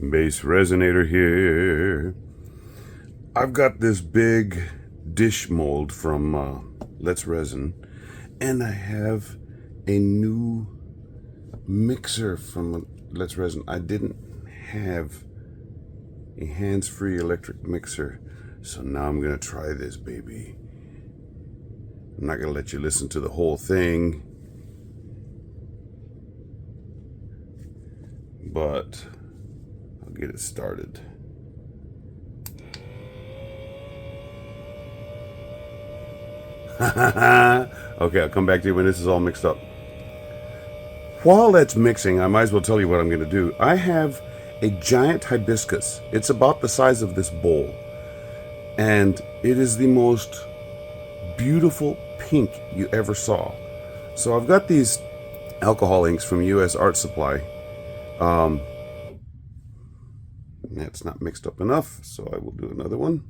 BassResinator here. I've got this big dish mold from Let's Resin, and I have a new mixer from Let's Resin. I didn't have a hands-free electric mixer, so now I'm gonna try this baby. I'm not gonna let you listen to the whole thing, but I'll get it started. Okay, I'll come back to you when this is all mixed up. While that's mixing, I might as well tell you what I'm going to do. I have a giant hibiscus. It's about the size of this bowl, and it is the most beautiful pink you ever saw. So I've got these alcohol inks from US Art Supply. That's not mixed up enough, so I will do another one.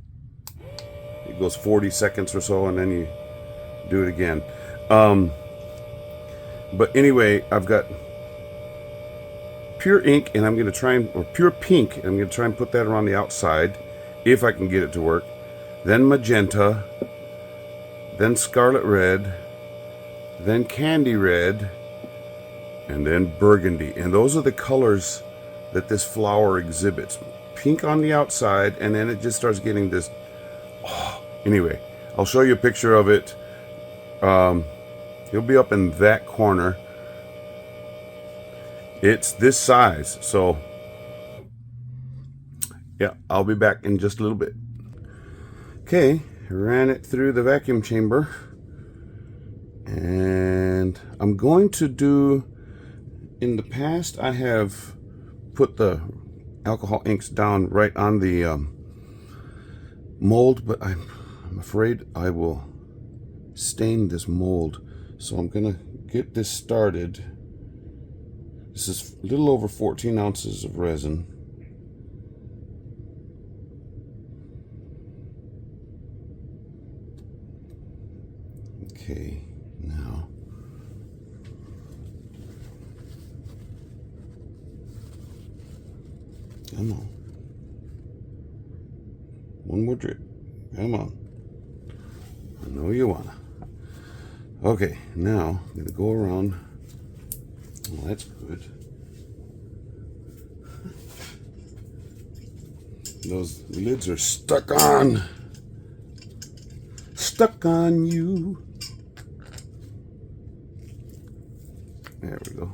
It goes 40 seconds or so, and then you do it again. But anyway, I've got pure ink, and I'm going to try and, or pure pink, and I'm going to try and put that around the outside, if I can get it to work. Then magenta, then scarlet red, then candy red, and then burgundy. And those are the colors that this flower exhibits. Pink on the outside, and then it just starts getting this. Oh, anyway, I'll show you a picture of it. It'll be up in that corner. It's this size, so yeah, I'll be back in just a little bit. Okay, ran it through the vacuum chamber, and I'm going to do, in the past I have put the alcohol inks down right on the mold, but I'm afraid I will stain this mold. So I'm gonna get this started. This is a little over 14 ounces of resin. Okay, now come on. One more drip. Come on. I know you wanna. Okay, now I'm gonna go around. Well, that's good. Those lids are stuck on. Stuck on you. There we go.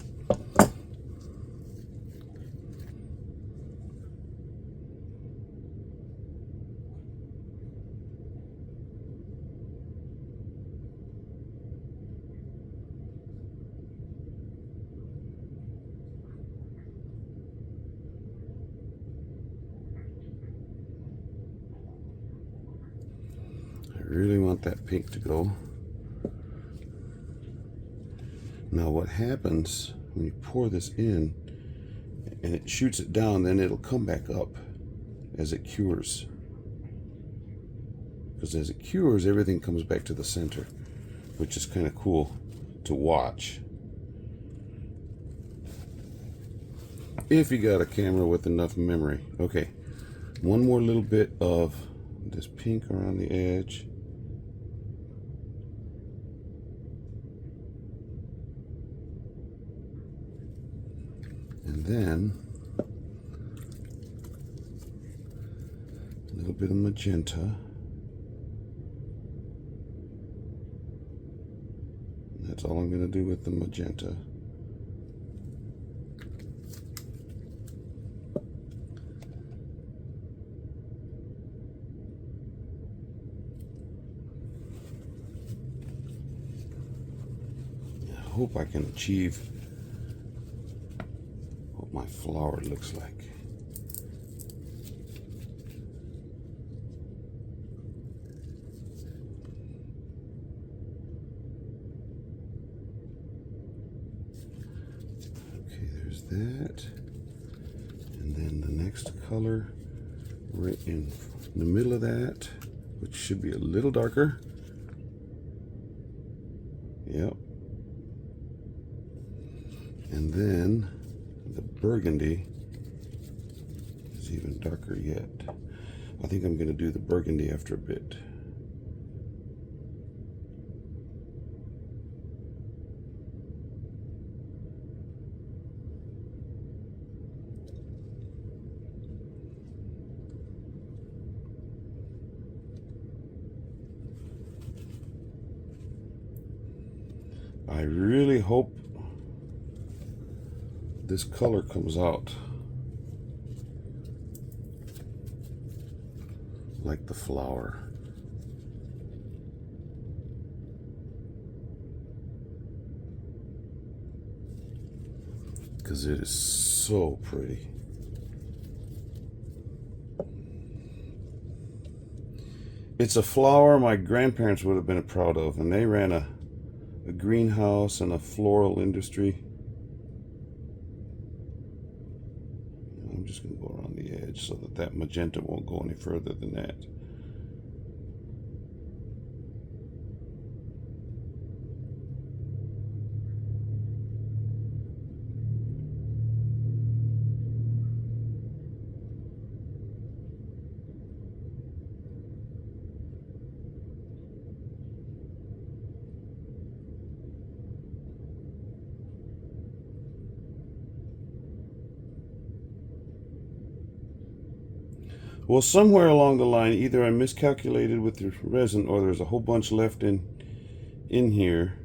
I really want that pink to go. Now what happens when you pour this in and it shoots it down, then it'll come back up as it cures. Because as it cures, everything comes back to the center, which is kind of cool to watch. If you got a camera with enough memory. Okay, one more little bit of this pink around the edge. And then a little bit of magenta. And that's all I'm going to do with the magenta. I hope I can achieve what my flower looks like. Okay, there's that. And then the next color right in the middle of that, which should be a little darker. Yep. And then the burgundy is even darker yet. I think I'm going to do the burgundy after a bit. I really hope this color comes out like the flower. Because it is so pretty. It's a flower my grandparents would have been proud of, and they ran a greenhouse and a floral industry. I'm just going to go around the edge so that that magenta won't go any further than that. Well, somewhere along the line, either I miscalculated with the resin or there's a whole bunch left in here.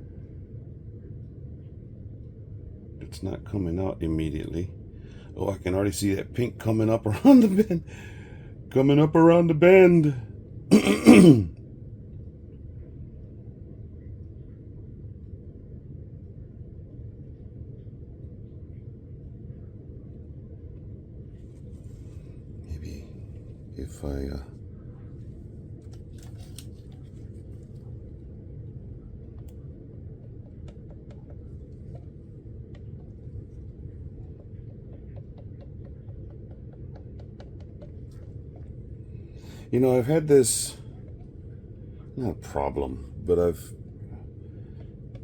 It's not coming out immediately. Oh, I can already see that pink coming up around the bend. Coming up around the bend. Maybe if I you know, I've had this, not problem, but I've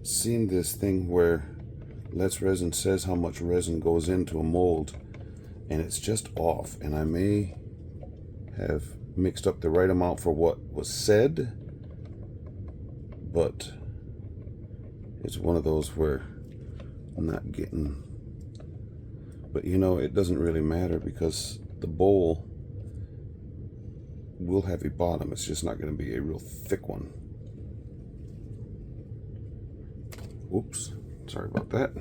seen this thing where Let's Resin says how much resin goes into a mold, and it's just off, and I may have mixed up the right amount for what was said, but it's one of those where I'm not getting, but you know, it doesn't really matter because the bowl will have a bottom. It's just not going to be a real thick one. Oops, sorry about that.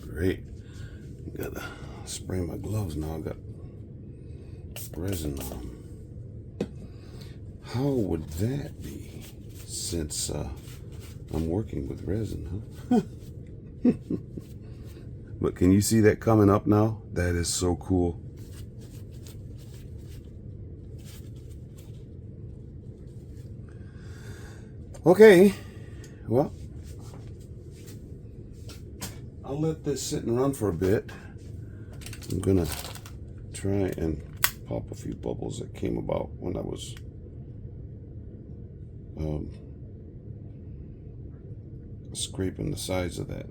Great. Gotta spray my gloves now. I got resin on them. How would that be since I'm working with resin, huh? But can you see that coming up now? That is so cool. Okay, well, I'll let this sit and run for a bit. I'm gonna try and pop a few bubbles that came about when I was scraping the sides of that.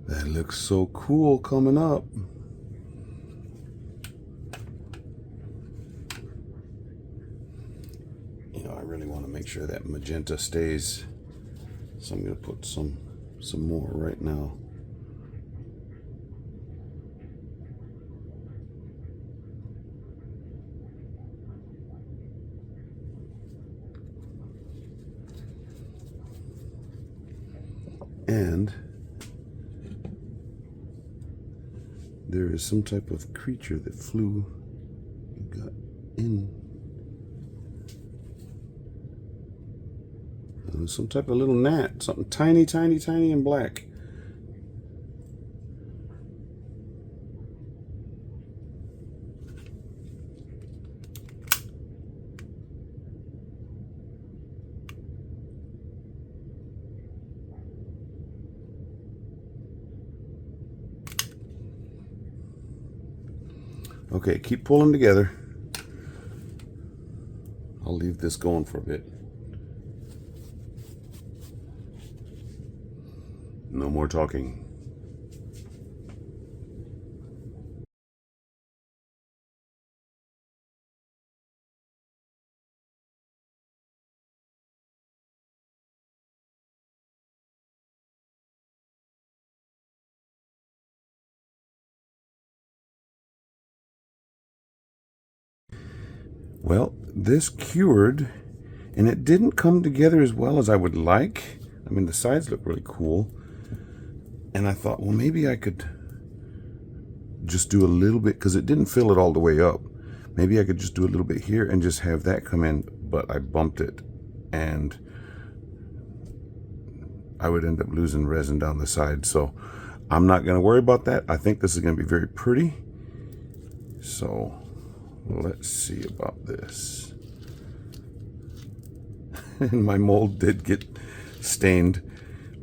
That looks so cool coming up. You know, I really want to make sure that magenta stays, so I'm going to put some more right now. And there is some type of creature that flew and got in. some type of little gnat, something tiny, tiny, tiny and black. Okay, keep pulling together. I'll leave this going for a bit. No more talking. Well, this cured, and it didn't come together as well as I would like. I mean, the sides look really cool. And I thought, well, maybe I could just do a little bit, because it didn't fill it all the way up. Maybe I could just do a little bit here and just have that come in, but I bumped it, and I would end up losing resin down the side. So I'm not going to worry about that. I think this is going to be very pretty. So let's see about this. And my mold did get stained,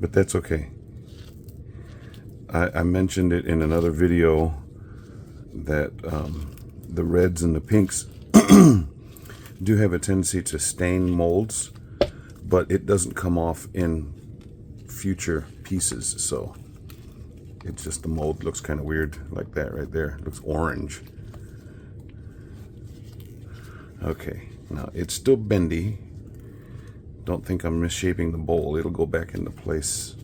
but that's okay. I mentioned it in another video that the reds and the pinks do have a tendency to stain molds, but it doesn't come off in future pieces. So it's just the mold looks kind of weird like that right there. It looks orange. Okay, now it's still bendy. Don't think I'm misshaping the bowl. It'll go back into place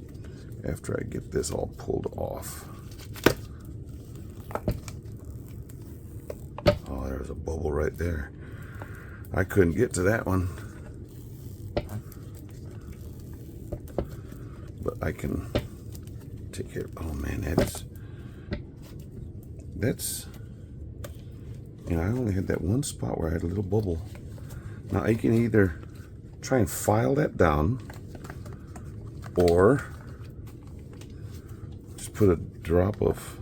after I get this all pulled off. Oh, there's a bubble right there. I couldn't get to that one. But I can take care of, oh man, that's, you know, I only had that one spot where I had a little bubble. Now I can either try and file that down, or just put a drop of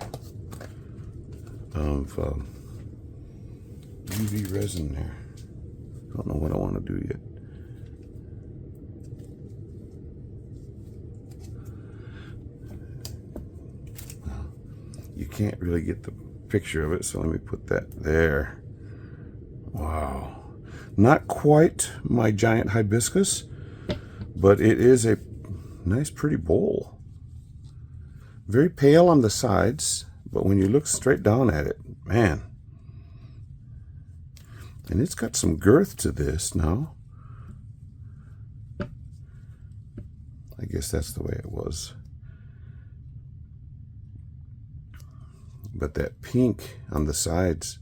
UV resin there. I don't know what I want to do yet. Well, you can't really get the picture of it, so let me put that there. Wow. Not quite my giant hibiscus, but it is a nice pretty bowl. Very pale on the sides, but when you look straight down at it, man. And it's got some girth to this now. I guess that's the way it was. But that pink on the sides,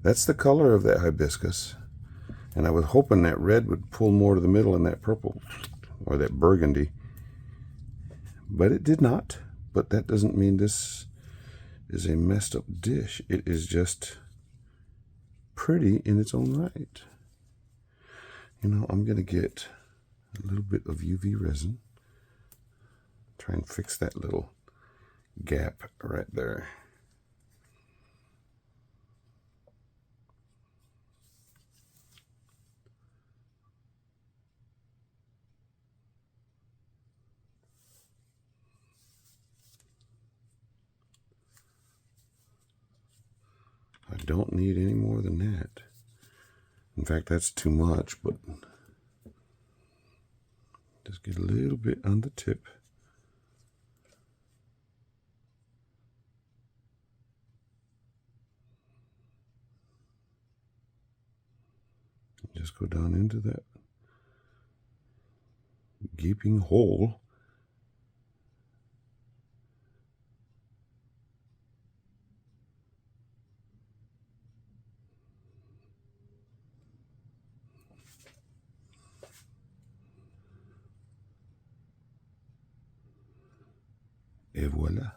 that's the color of that hibiscus. And I was hoping that red would pull more to the middle and that purple, or that burgundy. But it did not. But that doesn't mean this is a messed up dish. It is just pretty in its own right. You know, I'm going to get a little bit of UV resin. Try and fix that little gap right there. I don't need any more than that. In fact, that's too much, but just get a little bit on the tip. Just go down into that gaping hole. Et voila.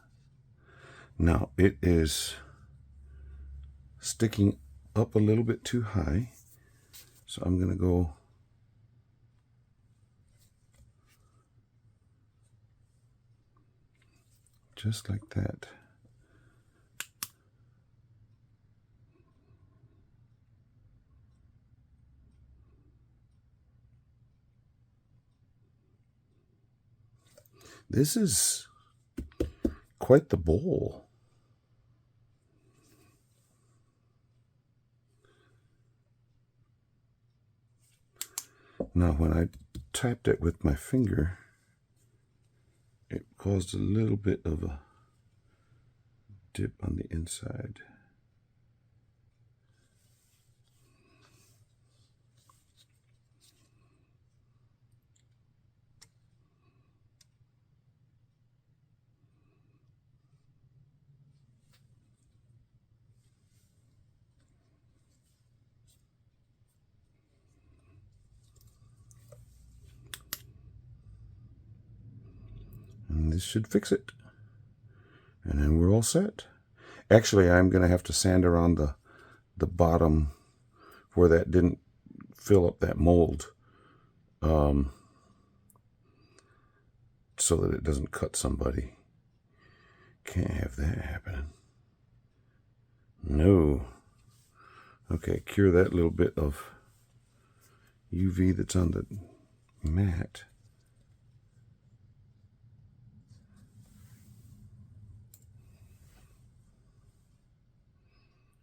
Now it is sticking up a little bit too high, so I'm going to go just like that. This is quite the bowl. Now, when I tapped it with my finger, it caused a little bit of a dip on the inside. And this should fix it. And then we're all set. Actually, I'm going to have to sand around the bottom where that didn't fill up that mold, so that it doesn't cut somebody. Can't have that happening. No. Okay, cure that little bit of UV that's on the mat.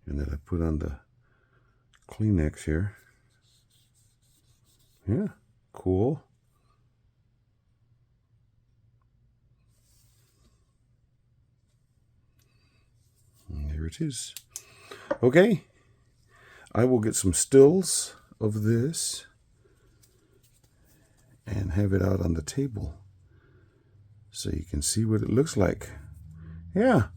And then I put on the Kleenex here. Yeah, cool. And there it is. Okay, I will get some stills of this and have it out on the table so you can see what it looks like. Yeah.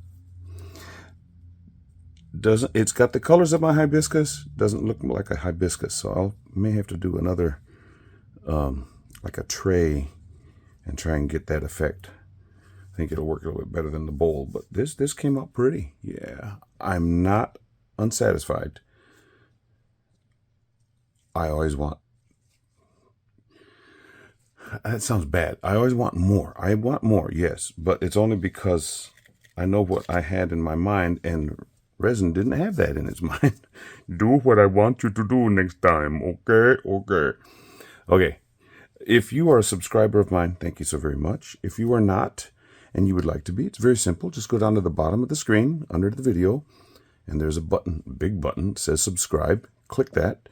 It's got the colors of my hibiscus, doesn't look like a hibiscus, so I may have to do another like a tray and try and get that effect. I think it'll work a little bit better than the bowl, but this came out pretty. Yeah, I'm not unsatisfied. I always want, that sounds bad, I always want more. I want more, yes, but it's only because I know what I had in my mind, and resin didn't have that in its mind. Do what I want you to do next time, okay? Okay. If you are a subscriber of mine, thank you so very much. If you are not, and you would like to be, it's very simple. Just go down to the bottom of the screen, under the video, and there's a button, a big button, that says subscribe. Click that,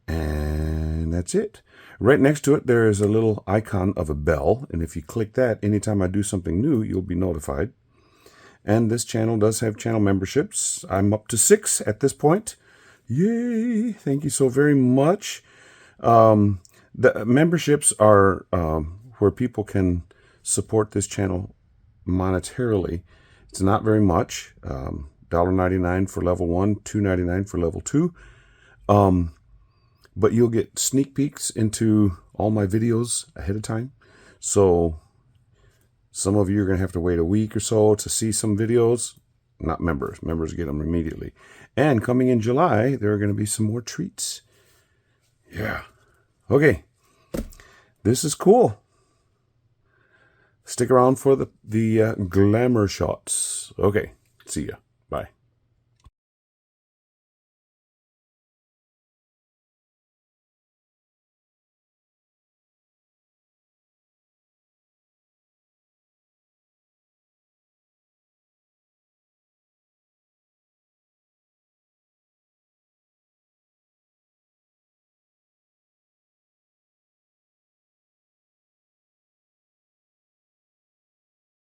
and that's it. Right next to it, there is a little icon of a bell, and if you click that, anytime I do something new, you'll be notified. And this channel does have channel memberships. I'm up to 6 at this point. Yay! Thank you so very much. The memberships are where people can support this channel monetarily. It's not very much. $1.99 for level 1, $2.99 for level 2. But you'll get sneak peeks into all my videos ahead of time. So some of you are going to have to wait a week or so to see some videos. Not members. Members get them immediately. And coming in July, there are going to be some more treats. Yeah. Okay. This is cool. Stick around for the glamour shots. Okay. See ya.